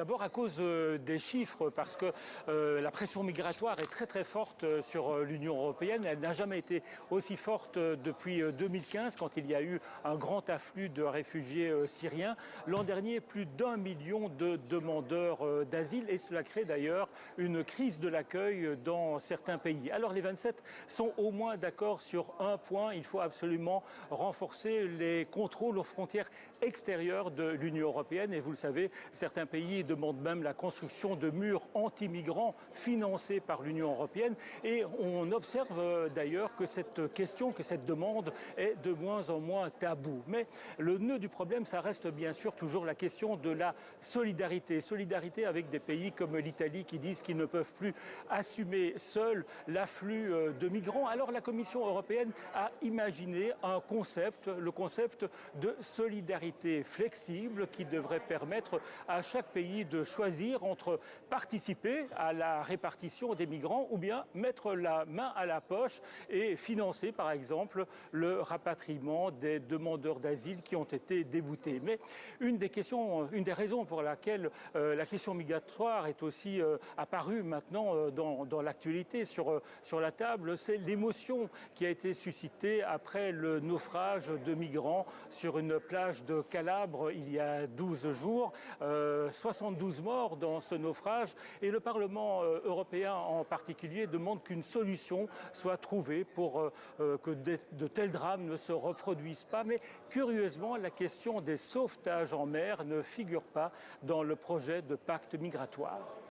D'abord à cause des chiffres, parce que la pression migratoire est très forte sur l'Union européenne. Elle n'a jamais été aussi forte depuis 2015, quand il y a eu un grand afflux de réfugiés syriens. L'an dernier, plus d'1 million de demandeurs d'asile, et cela crée d'ailleurs une crise de l'accueil dans certains pays. Alors les 27 sont au moins d'accord sur un point: il faut absolument renforcer les contrôles aux frontières extérieures de l'Union européenne. Et vous le savez, certains pays demandent même la construction de murs anti-migrants financés par l'Union européenne. Et on observe d'ailleurs que cette question, que cette demande est de moins en moins taboue. Mais le nœud du problème, ça reste bien sûr toujours la question de la solidarité. Solidarité avec des pays comme l'Italie qui disent qu'ils ne peuvent plus assumer seuls l'afflux de migrants. Alors la Commission européenne a imaginé un concept, le concept de solidarité flexible, qui devrait permettre à chaque pays de choisir entre participer à la répartition des migrants ou bien mettre la main à la poche et financer par exemple le rapatriement des demandeurs d'asile qui ont été déboutés. Mais une des raisons pour laquelle la question migratoire est aussi apparue maintenant dans l'actualité sur la table, c'est l'émotion qui a été suscitée après le naufrage de migrants sur une plage de Calabre il y a 12 jours. 72 morts dans ce naufrage, et le Parlement européen en particulier demande qu'une solution soit trouvée pour que de tels drames ne se reproduisent pas. Mais curieusement, la question des sauvetages en mer ne figure pas dans le projet de pacte migratoire.